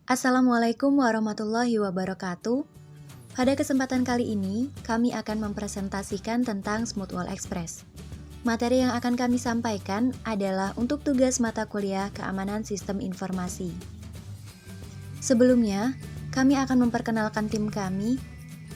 Assalamualaikum warahmatullahi wabarakatuh. Pada kesempatan kali ini, kami akan mempresentasikan tentang Smooth Wall Express. Materi yang akan kami sampaikan adalah untuk tugas mata kuliah Keamanan Sistem Informasi. Sebelumnya, kami akan memperkenalkan tim kami.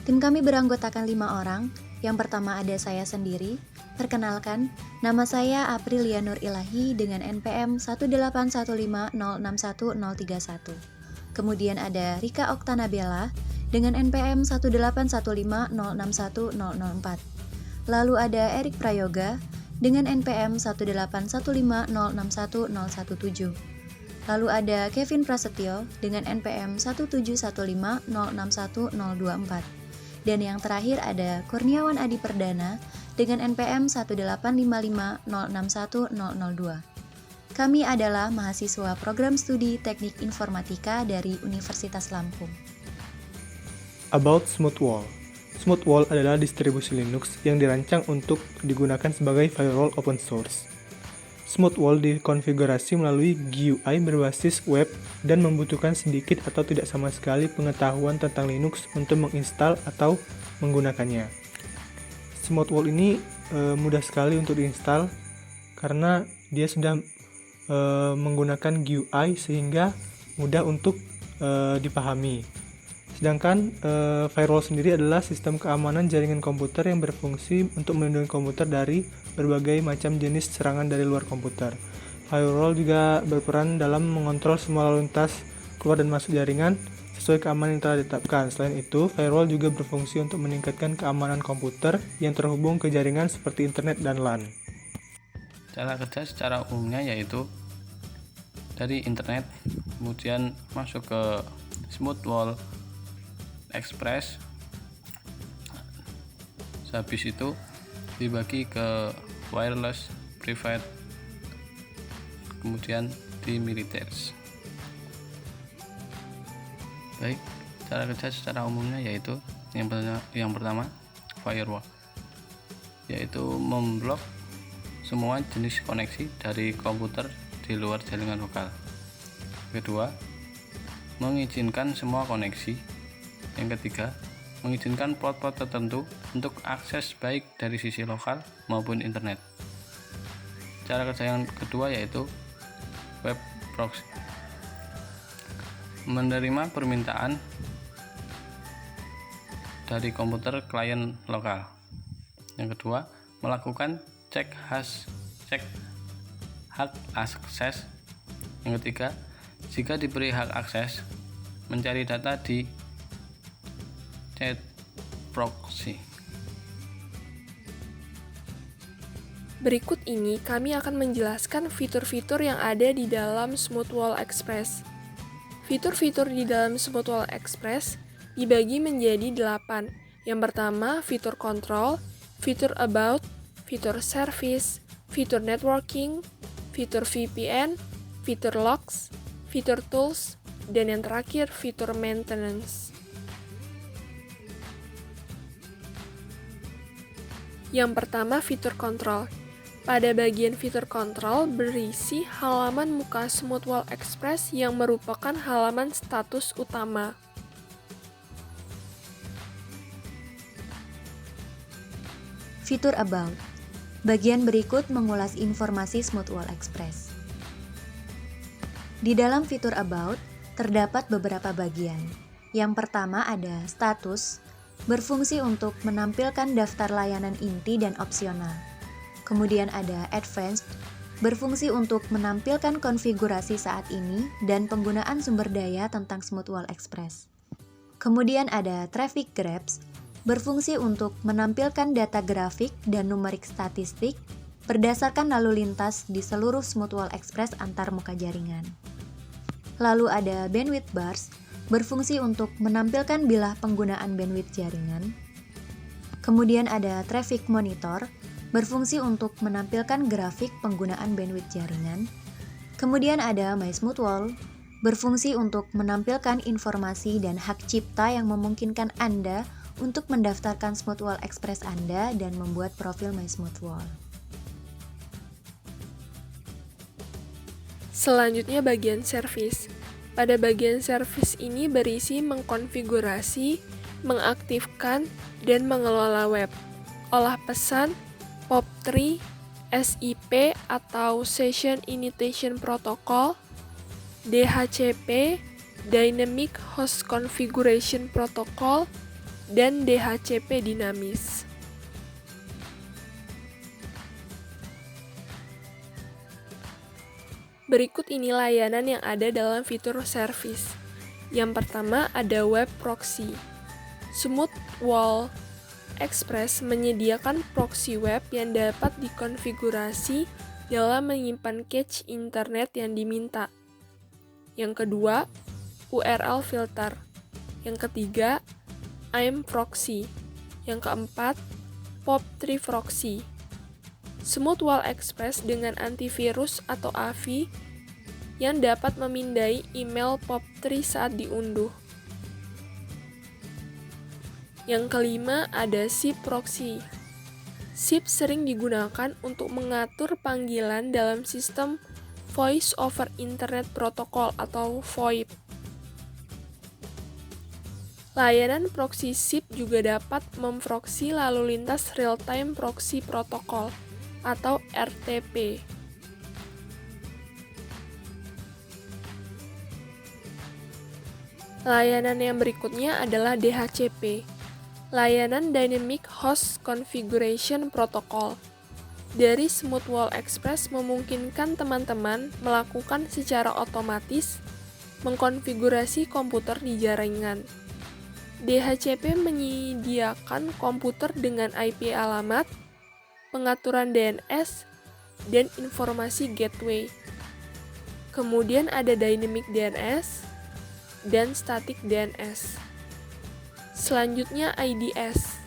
Tim kami beranggotakan 5 orang. Yang pertama ada saya sendiri. Perkenalkan, nama saya Aprilia Nur Ilahi dengan NPM 18150610031. Kemudian ada Rika Oktanabela dengan NPM 18150610004. Lalu ada Erik Prayoga dengan NPM 18150610017. Lalu ada Kevin Prasetyo dengan NPM 17150610024. Dan yang terakhir ada Kurniawan Adi Perdana dengan NPM 18550610002. Kami adalah mahasiswa program studi Teknik Informatika dari Universitas Lampung. About Smooth Wall. Smooth Wall adalah distribusi Linux yang dirancang untuk digunakan sebagai firewall open source. Smooth Wall dikonfigurasi melalui GUI berbasis web dan membutuhkan sedikit atau tidak sama sekali pengetahuan tentang Linux untuk menginstal atau menggunakannya. Smooth Wall ini mudah sekali untuk diinstal karena dia sudah menggunakan GUI sehingga mudah untuk dipahami. Sedangkan firewall sendiri adalah sistem keamanan jaringan komputer yang berfungsi untuk melindungi komputer dari berbagai macam jenis serangan dari luar komputer. Firewall juga berperan dalam mengontrol semua lalu lintas keluar dan masuk jaringan sesuai keamanan yang telah ditetapkan. Selain itu, firewall juga berfungsi untuk meningkatkan keamanan komputer yang terhubung ke jaringan seperti internet dan LAN. Cara kerja secara umumnya yaitu dari internet, kemudian masuk ke Smooth Wall Express. Habis itu dibagi ke wireless, private, kemudian di militaires. Baik, cara kerja secara umumnya yaitu yang pertama firewall, yaitu memblok semua jenis koneksi dari komputer di luar jaringan lokal. Kedua, mengizinkan semua koneksi. Yang ketiga, mengizinkan port-port tertentu untuk akses baik dari sisi lokal maupun internet. Cara kerja yang kedua yaitu web proxy. Menerima permintaan dari komputer klien lokal. Yang kedua, melakukan cek hak akses. Yang ketiga, jika diberi hak akses, mencari data di chat proxy. Berikut ini kami akan menjelaskan fitur-fitur yang ada di dalam Smooth Wall Express. Fitur-fitur di dalam Smooth Wall Express dibagi menjadi 8. Yang pertama, fitur control, fitur about, fitur service, fitur networking, fitur VPN, fitur logs, fitur tools, dan yang terakhir fitur maintenance. Yang pertama, fitur control. Pada bagian fitur control berisi halaman muka Smooth Wall Express yang merupakan halaman status utama. Fitur About. Bagian berikut mengulas informasi Smooth Wall Express. Di dalam fitur About, terdapat beberapa bagian. Yang pertama ada status, berfungsi untuk menampilkan daftar layanan inti dan opsional. Kemudian ada advanced, berfungsi untuk menampilkan konfigurasi saat ini dan penggunaan sumber daya tentang Smooth Wall Express. Kemudian ada traffic grabs, berfungsi untuk menampilkan data grafik dan numerik statistik berdasarkan lalu lintas di seluruh Smooth Wall Express antar muka jaringan. Lalu ada bandwidth bars, berfungsi untuk menampilkan bilah penggunaan bandwidth jaringan. Kemudian ada traffic monitor, berfungsi untuk menampilkan grafik penggunaan bandwidth jaringan. Kemudian ada My Smooth Wall, berfungsi untuk menampilkan informasi dan hak cipta yang memungkinkan Anda untuk mendaftarkan Smooth Wall Express Anda dan membuat profil My Smooth Wall. Selanjutnya bagian service. pada bagian service ini berisi mengkonfigurasi, mengaktifkan, dan mengelola web, olah pesan, POP3, SIP atau Session Initiation Protocol, DHCP, Dynamic Host Configuration Protocol, dan DHCP dinamis. Berikut ini layanan yang ada dalam fitur service. Yang pertama ada web proxy. SmoothWall Express menyediakan proxy web yang dapat dikonfigurasi dalam menyimpan cache internet yang diminta. Yang kedua, URL filter. Yang ketiga, IM proxy. Yang keempat, POP3 proxy. SmoothWall Express dengan antivirus atau AV yang dapat memindai email POP3 saat diunduh. Yang kelima ada SIP proxy. SIP sering digunakan untuk mengatur panggilan dalam sistem Voice over Internet Protocol atau VoIP. Layanan proxy SIP juga dapat memproksi lalu lintas real-time proxy protocol atau RTP. Layanan yang berikutnya adalah DHCP, layanan Dynamic Host Configuration Protocol. Dari SmoothWall Express memungkinkan teman-teman melakukan secara otomatis mengkonfigurasi komputer di jaringan. DHCP menyediakan komputer dengan IP alamat, pengaturan DNS, dan informasi gateway. Kemudian ada Dynamic DNS dan Static DNS. Selanjutnya IDS.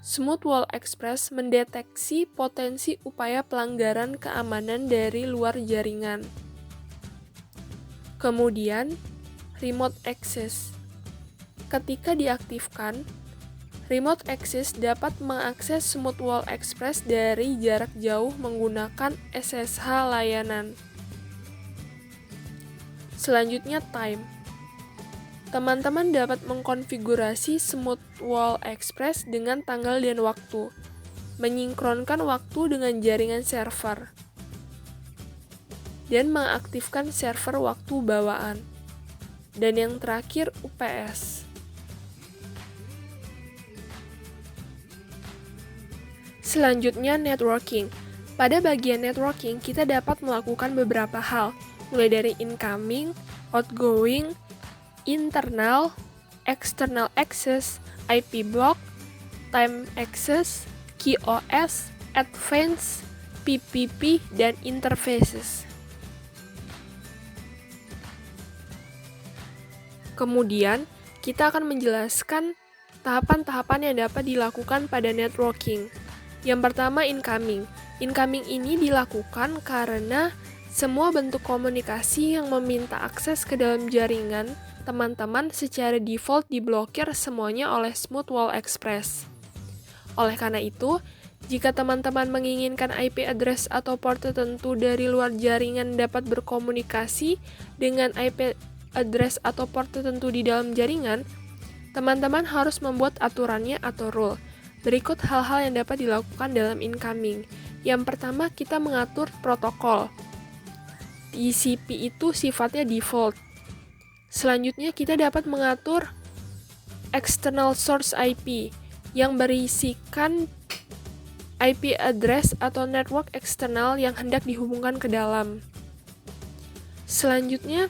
SmoothWall Express mendeteksi potensi upaya pelanggaran keamanan dari luar jaringan. Kemudian, Remote Access. Ketika diaktifkan, Remote Access dapat mengakses SmoothWall Express dari jarak jauh menggunakan SSH layanan. Selanjutnya Time. Teman-teman dapat mengkonfigurasi SmoothWall Express dengan tanggal dan waktu, menyinkronkan waktu dengan jaringan server, dan mengaktifkan server waktu bawaan. Dan yang terakhir UPS. Selanjutnya networking. Pada bagian networking, kita dapat melakukan beberapa hal, mulai dari incoming, outgoing, internal, external access, IP block, time access, QoS, advanced, PPP, dan interfaces. Kemudian, kita akan menjelaskan tahapan-tahapan yang dapat dilakukan pada networking. Yang pertama, incoming. Incoming ini dilakukan karena semua bentuk komunikasi yang meminta akses ke dalam jaringan teman-teman secara default diblokir semuanya oleh SmoothWall Express. Oleh karena itu, jika teman-teman menginginkan IP address atau port tertentu dari luar jaringan dapat berkomunikasi dengan IP address atau port tertentu di dalam jaringan, teman-teman harus membuat aturannya atau rule. Berikut hal-hal yang dapat dilakukan dalam incoming. Yang pertama, kita mengatur protokol. TCP itu sifatnya default. Selanjutnya, kita dapat mengatur external source IP yang berisikan IP address atau network eksternal yang hendak dihubungkan ke dalam. Selanjutnya,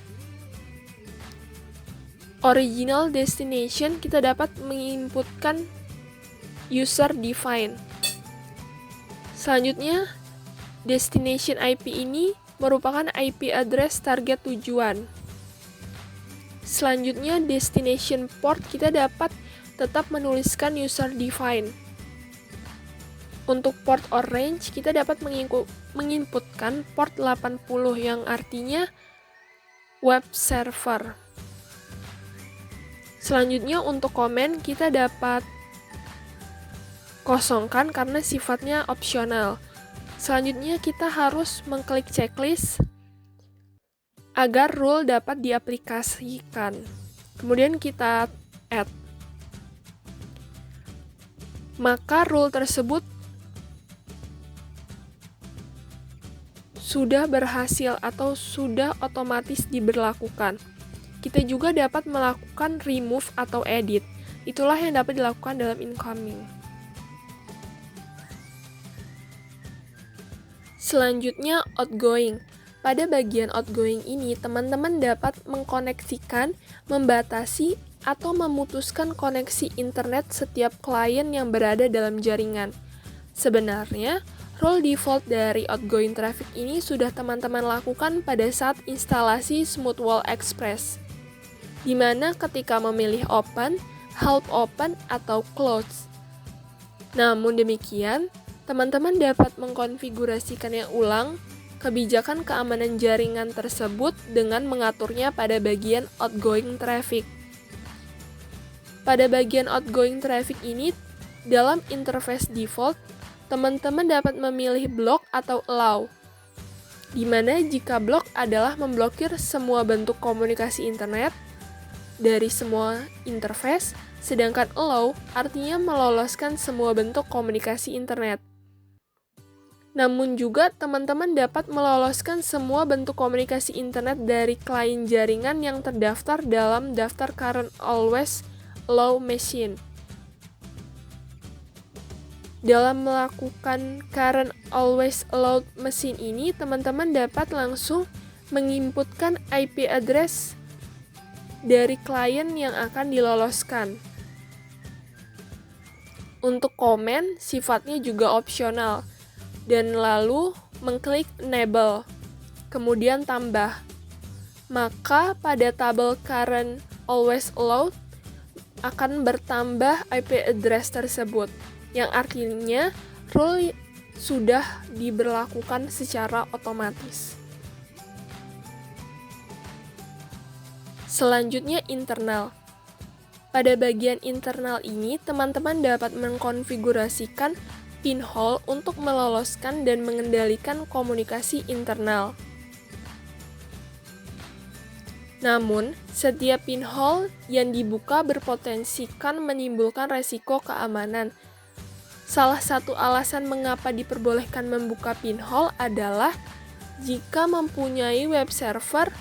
original destination kita dapat menginputkan user define. Selanjutnya, destination IP ini merupakan IP address target tujuan. Selanjutnya, destination port kita dapat tetap menuliskan user define. Untuk port or range, kita dapat menginputkan port 80 yang artinya web server. Selanjutnya, untuk komen kita dapat kosongkan karena sifatnya opsional. Selanjutnya kita harus mengklik checklist agar rule dapat diaplikasikan. Kemudian kita add. Maka rule tersebut sudah berhasil atau sudah otomatis diberlakukan. Kita juga dapat melakukan remove atau edit. Itulah yang dapat dilakukan dalam incoming. Selanjutnya, outgoing. Pada bagian outgoing ini, teman-teman dapat mengkoneksikan, membatasi, atau memutuskan koneksi internet setiap klien yang berada dalam jaringan. Sebenarnya, role default dari outgoing traffic ini sudah teman-teman lakukan pada saat instalasi SmoothWall Express, di mana ketika memilih open, help open, atau close. Namun demikian, teman-teman dapat mengkonfigurasikannya ulang kebijakan keamanan jaringan tersebut dengan mengaturnya pada bagian outgoing traffic. Pada bagian outgoing traffic ini, dalam interface default, teman-teman dapat memilih block atau allow, di mana jika block adalah memblokir semua bentuk komunikasi internet dari semua interface, sedangkan allow artinya meloloskan semua bentuk komunikasi internet. Namun juga teman-teman dapat meloloskan semua bentuk komunikasi internet dari klien jaringan yang terdaftar dalam daftar current always allow machine. Dalam melakukan current always allowed machine ini, teman-teman dapat langsung menginputkan IP address dari klien yang akan diloloskan. Untuk komen, sifatnya juga opsional. Dan lalu mengklik enable, kemudian tambah. Maka pada tabel current always allowed akan bertambah IP address tersebut, yang artinya rule sudah diberlakukan secara otomatis. Selanjutnya internal. Pada bagian internal ini, teman-teman dapat mengkonfigurasikan pinhole untuk meloloskan dan mengendalikan komunikasi internal. Namun, setiap pinhole yang dibuka berpotensikan menimbulkan resiko keamanan. Salah satu alasan mengapa diperbolehkan membuka pinhole adalah jika mempunyai web server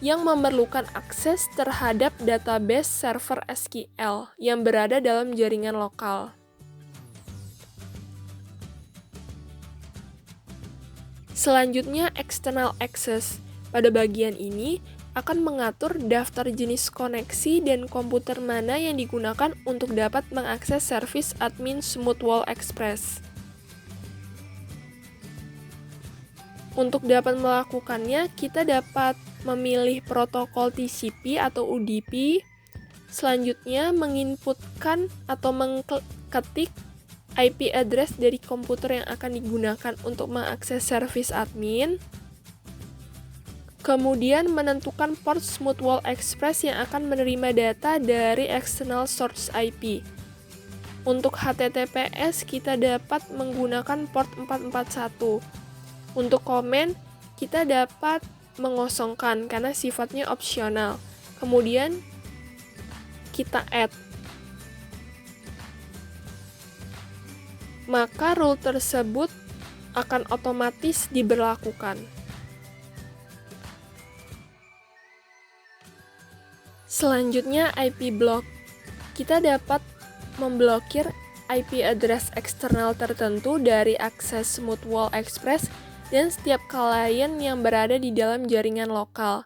yang memerlukan akses terhadap database server SQL yang berada dalam jaringan lokal. Selanjutnya, external access. Pada bagian ini akan mengatur daftar jenis koneksi dan komputer mana yang digunakan untuk dapat mengakses service admin SmoothWall Express. Untuk dapat melakukannya, kita dapat memilih protokol TCP atau UDP. Selanjutnya, menginputkan atau mengetik IP address dari komputer yang akan digunakan untuk mengakses service admin. Kemudian menentukan port SmoothWall Express yang akan menerima data dari external source IP. Untuk HTTPS kita dapat menggunakan port 441. Untuk komen kita dapat mengosongkan karena sifatnya opsional. Kemudian kita add. Maka rule tersebut akan otomatis diberlakukan. Selanjutnya IP block. Kita dapat memblokir IP address eksternal tertentu dari akses SmoothWall Express dan setiap klien yang berada di dalam jaringan lokal.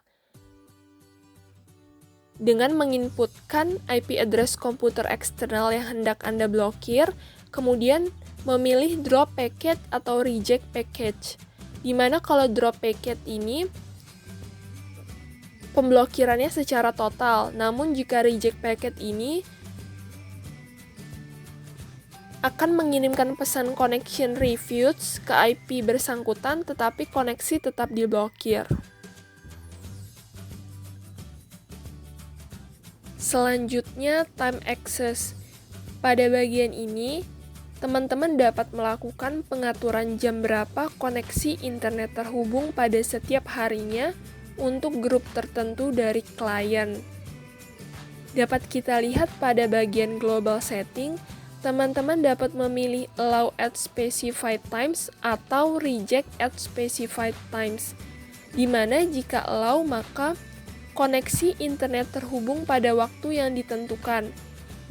Dengan menginputkan IP address komputer eksternal yang hendak Anda blokir, kemudian memilih drop packet atau reject package. Dimana kalau drop packet ini pemblokirannya secara total, namun jika reject packet ini akan mengirimkan pesan connection refused ke IP bersangkutan, tetapi koneksi tetap diblokir. Selanjutnya, time access. Pada bagian ini, teman-teman dapat melakukan pengaturan jam berapa koneksi internet terhubung pada setiap harinya untuk grup tertentu dari klien. Dapat kita lihat pada bagian global setting, teman-teman dapat memilih allow at specified times atau reject at specified times, di mana jika allow maka koneksi internet terhubung pada waktu yang ditentukan.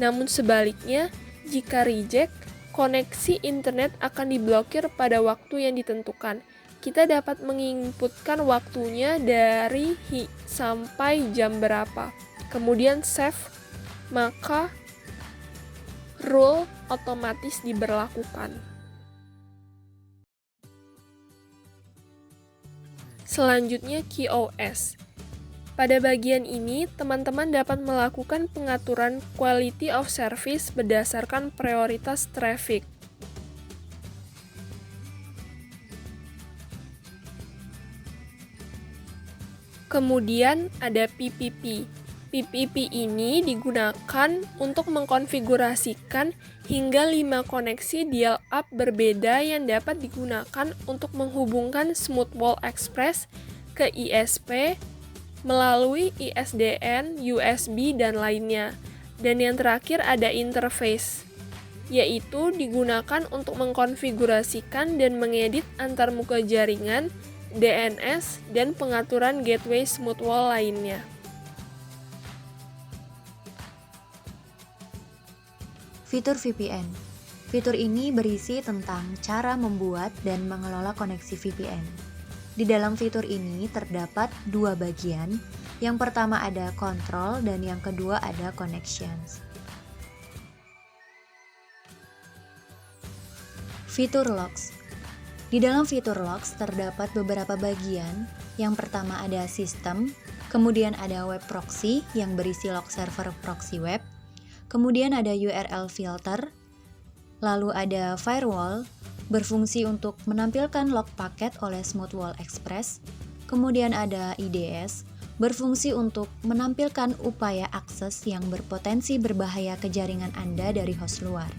Namun sebaliknya, jika reject, koneksi internet akan diblokir pada waktu yang ditentukan. Kita dapat menginputkan waktunya dari sampai jam berapa. Kemudian save, maka rule otomatis diberlakukan. Selanjutnya QoS. Pada bagian ini, teman-teman dapat melakukan pengaturan quality of service berdasarkan prioritas traffic. Kemudian ada PPP. PPP ini digunakan untuk mengkonfigurasikan hingga 5 koneksi dial-up berbeda yang dapat digunakan untuk menghubungkan SmoothWall Express ke ISP melalui ISDN, USB, dan lainnya. Dan yang terakhir ada interface, yaitu digunakan untuk mengkonfigurasikan dan mengedit antarmuka jaringan, DNS, dan pengaturan gateway SmoothWall lainnya. Fitur VPN. Fitur ini berisi tentang cara membuat dan mengelola koneksi VPN. Di dalam fitur ini terdapat 2 bagian. Yang pertama ada control dan yang kedua ada connections. Fitur logs. Di dalam fitur logs terdapat beberapa bagian. Yang pertama ada sistem, kemudian ada web proxy yang berisi log server proxy web, kemudian ada URL filter, lalu ada firewall, berfungsi untuk menampilkan log paket oleh SmoothWall Express, kemudian ada IDS, berfungsi untuk menampilkan upaya akses yang berpotensi berbahaya ke jaringan Anda dari host luar.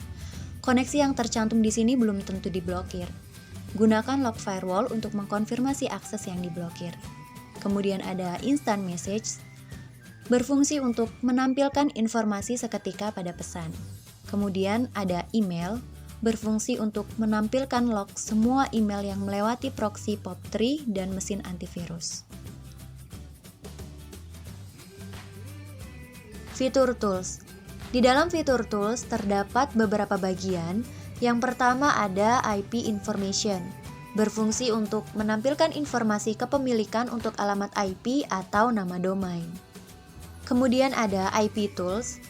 Koneksi yang tercantum di sini belum tentu diblokir. Gunakan log firewall untuk mengkonfirmasi akses yang diblokir. Kemudian ada instant message, berfungsi untuk menampilkan informasi seketika pada pesan. Kemudian ada email, berfungsi untuk menampilkan log semua email yang melewati proxy POP3 dan mesin antivirus. Fitur tools. Di dalam fitur tools terdapat beberapa bagian. Yang pertama ada IP information, berfungsi untuk menampilkan informasi kepemilikan untuk alamat IP atau nama domain. Kemudian ada IP tools.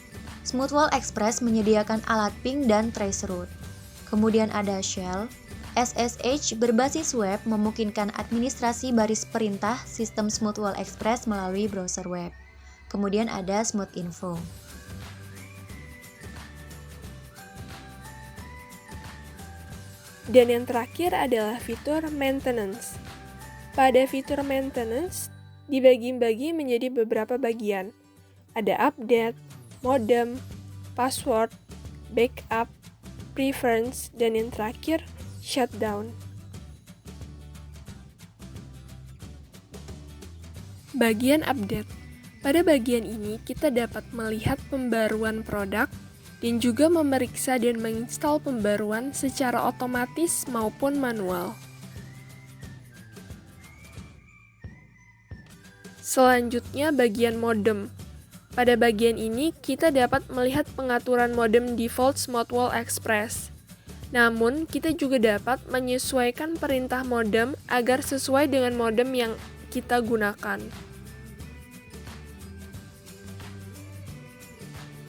SmoothWall Express menyediakan alat ping dan traceroute. Kemudian ada shell. SSH berbasis web memungkinkan administrasi baris perintah sistem SmoothWall Express melalui browser web. Kemudian ada Smooth Info. Dan yang terakhir adalah fitur maintenance. Pada fitur maintenance, dibagi-bagi menjadi beberapa bagian. Ada update, modem, password, backup, preference, dan yang terakhir, shutdown. Bagian update. Pada bagian ini, kita dapat melihat pembaruan produk dan juga memeriksa dan menginstal pembaruan secara otomatis maupun manual. Selanjutnya bagian modem. Pada bagian ini kita dapat melihat pengaturan modem default SmoothWall Express. Namun kita juga dapat menyesuaikan perintah modem agar sesuai dengan modem yang kita gunakan.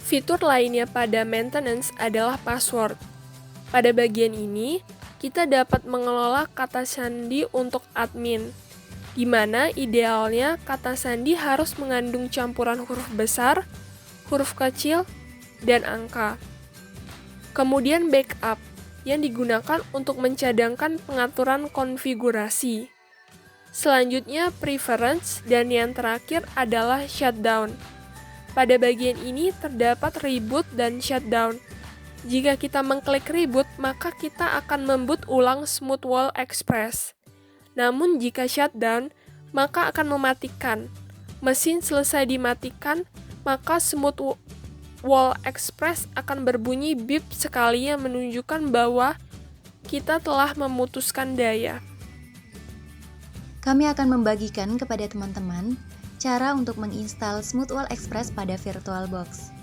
Fitur lainnya pada maintenance adalah password. Pada bagian ini, kita dapat mengelola kata sandi untuk admin, di mana idealnya kata sandi harus mengandung campuran huruf besar, huruf kecil, dan angka. Kemudian backup, yang digunakan untuk mencadangkan pengaturan konfigurasi. Selanjutnya preference, dan yang terakhir adalah shutdown. Pada bagian ini terdapat reboot dan shutdown. Jika kita mengklik reboot, maka kita akan memboot ulang SmoothWall Express. Namun jika shutdown, maka akan mematikan. Mesin selesai dimatikan, maka Smooth Wall Express akan berbunyi bip sekali yang menunjukkan bahwa kita telah memutuskan daya. Kami akan membagikan kepada teman-teman cara untuk menginstal Smooth Wall Express pada VirtualBox.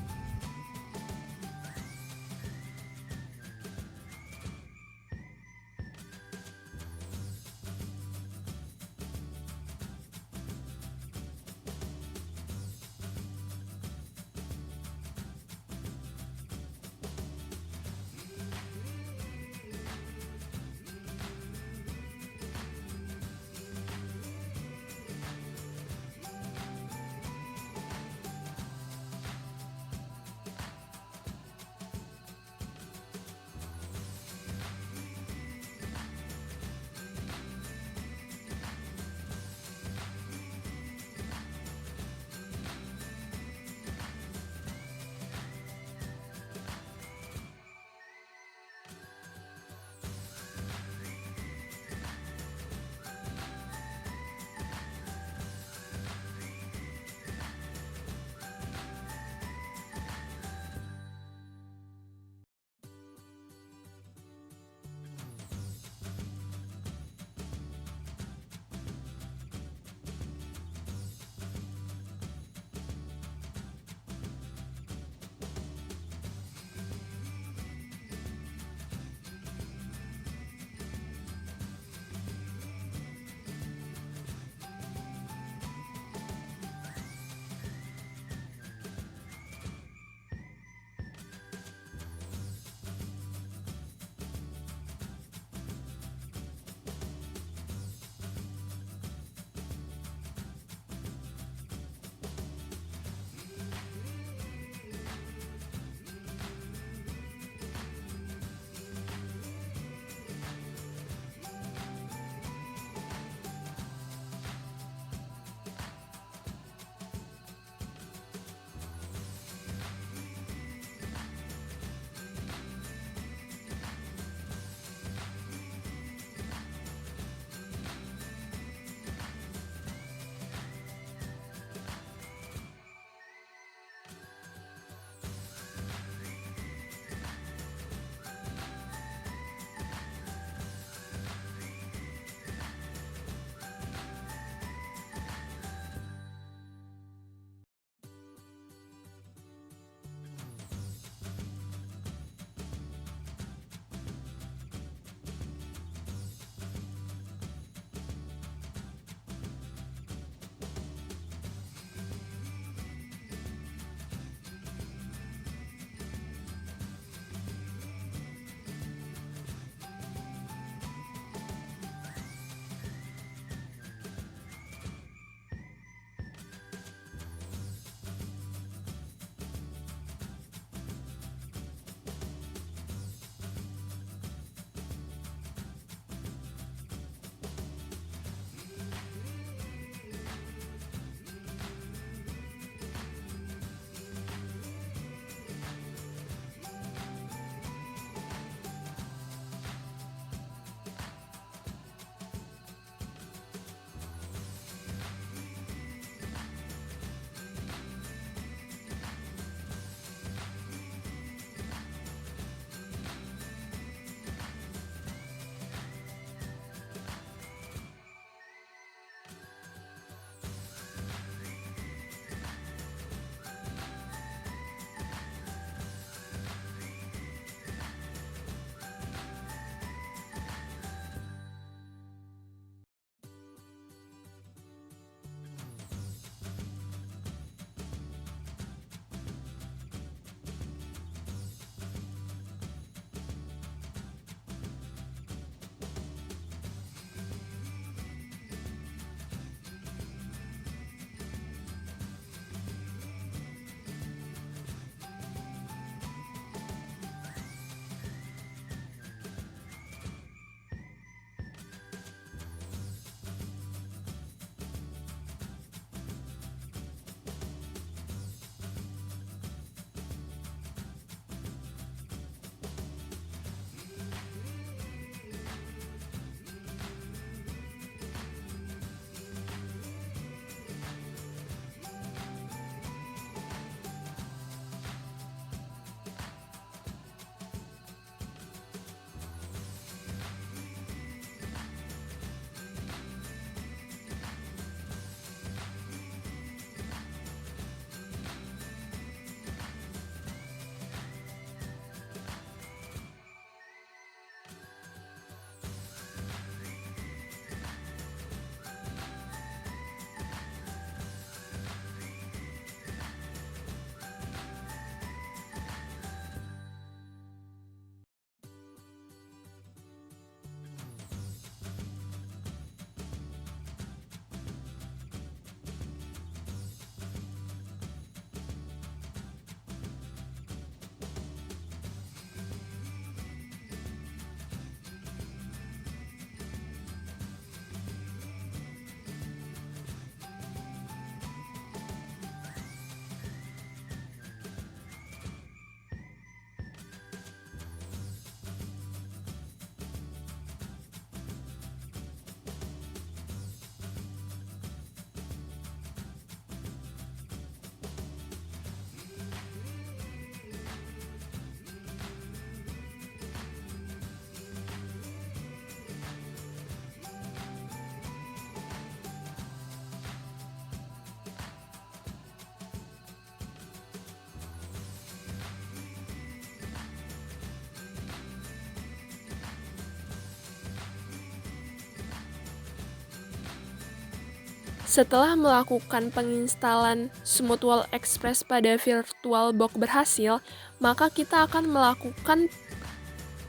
Setelah melakukan penginstalan Smoothwall Express pada VirtualBox berhasil, maka kita akan melakukan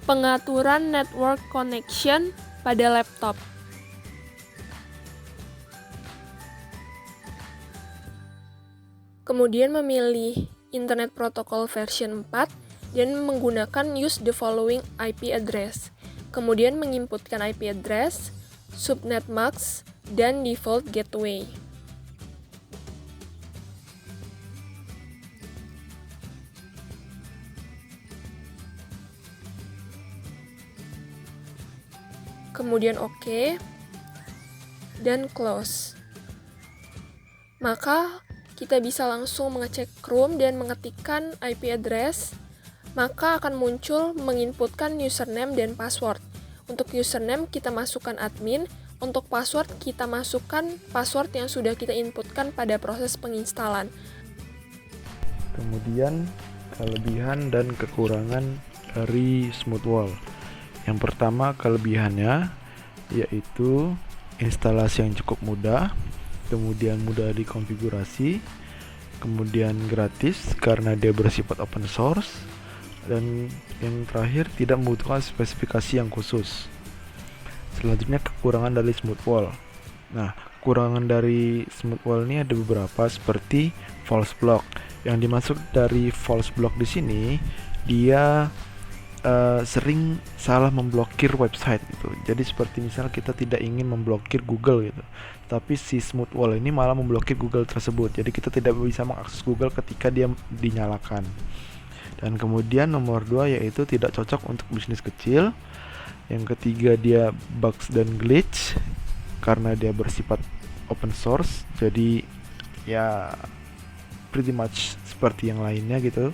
pengaturan network connection pada laptop. Kemudian memilih Internet Protocol version 4 dan menggunakan use the following IP address. Kemudian menginputkan IP address, subnet mask, dan default gateway. Kemudian OK dan close. Maka kita bisa langsung mengecek Chrome dan mengetikkan IP address, maka akan muncul menginputkan username dan password. Untuk username kita masukkan admin, untuk password kita masukkan password yang sudah kita inputkan pada proses penginstalan. Kemudian kelebihan dan kekurangan dari Smoothwall. Yang pertama kelebihannya yaitu instalasi yang cukup mudah, kemudian mudah dikonfigurasi, kemudian gratis karena dia bersifat open source, dan yang terakhir tidak membutuhkan spesifikasi yang khusus. Selanjutnya kekurangan dari Smoothwall. Nah, kekurangan dari Smoothwall ini ada beberapa seperti false block. Yang dimaksud dari false block di sini, dia sering salah memblokir website gitu. Jadi seperti misal kita tidak ingin memblokir Google gitu, tapi si Smoothwall ini malah memblokir Google tersebut. Jadi kita tidak bisa mengakses Google ketika dia dinyalakan. Dan kemudian nomor 2 yaitu tidak cocok untuk bisnis kecil. Yang ketiga dia bugs dan glitch karena dia bersifat open source, jadi ya pretty much seperti yang lainnya gitu.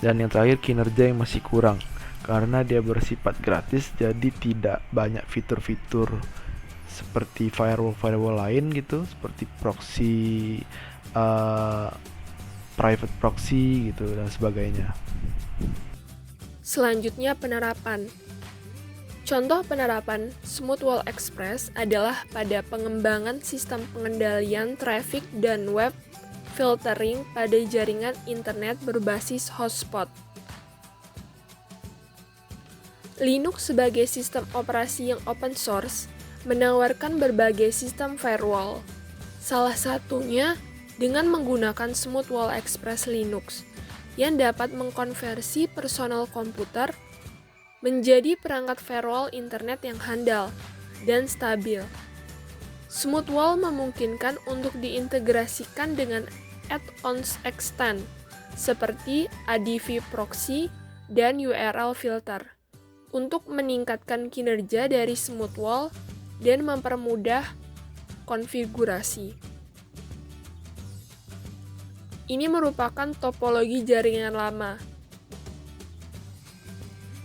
Dan yang terakhir kinerja yang masih kurang karena dia bersifat gratis, jadi tidak banyak fitur-fitur seperti firewall lain gitu, seperti proxy, private proxy gitu dan sebagainya. Selanjutnya penerapan. Contoh penerapan Smoothwall Express adalah pada pengembangan sistem pengendalian traffic dan web filtering pada jaringan internet berbasis hotspot. Linux sebagai sistem operasi yang open source menawarkan berbagai sistem firewall. Salah satunya dengan menggunakan Smoothwall Express Linux yang dapat mengkonversi personal komputer menjadi perangkat firewall internet yang handal dan stabil. Smoothwall memungkinkan untuk diintegrasikan dengan add-ons extend seperti ADV proxy dan URL filter untuk meningkatkan kinerja dari Smoothwall dan mempermudah konfigurasi. Ini merupakan topologi jaringan lama,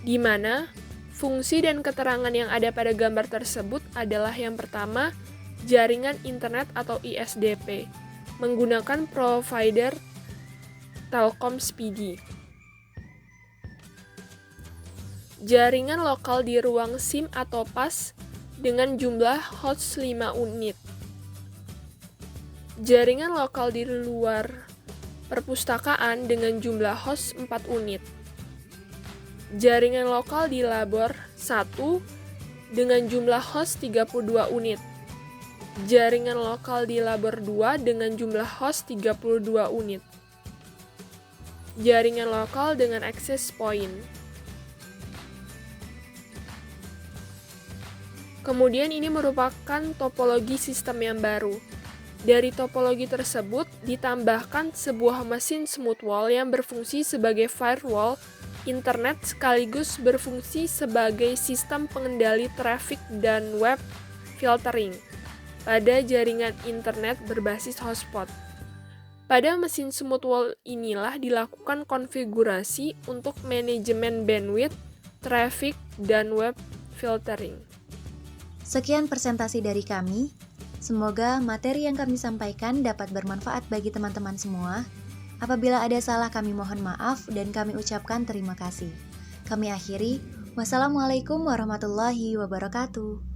di mana fungsi dan keterangan yang ada pada gambar tersebut adalah yang pertama, jaringan internet atau ISDP, menggunakan provider Telkom Speedy. Jaringan lokal di ruang SIM atau PAS dengan jumlah host 5 unit. Jaringan lokal di luar perpustakaan dengan jumlah host 4 unit. Jaringan lokal di labor 1 dengan jumlah host 32 unit. Jaringan lokal di labor 2 dengan jumlah host 32 unit. Jaringan lokal dengan access point. Kemudian ini merupakan topologi sistem yang baru. Dari topologi tersebut ditambahkan sebuah mesin Smoothwall yang berfungsi sebagai firewall internet sekaligus berfungsi sebagai sistem pengendali traffic dan web filtering pada jaringan internet berbasis hotspot. Pada mesin Smoothwall inilah dilakukan konfigurasi untuk manajemen bandwidth, traffic, dan web filtering. Sekian presentasi dari kami. Semoga materi yang kami sampaikan dapat bermanfaat bagi teman-teman semua. Apabila ada salah kami mohon maaf dan kami ucapkan terima kasih. Kami akhiri. Wassalamualaikum warahmatullahi wabarakatuh.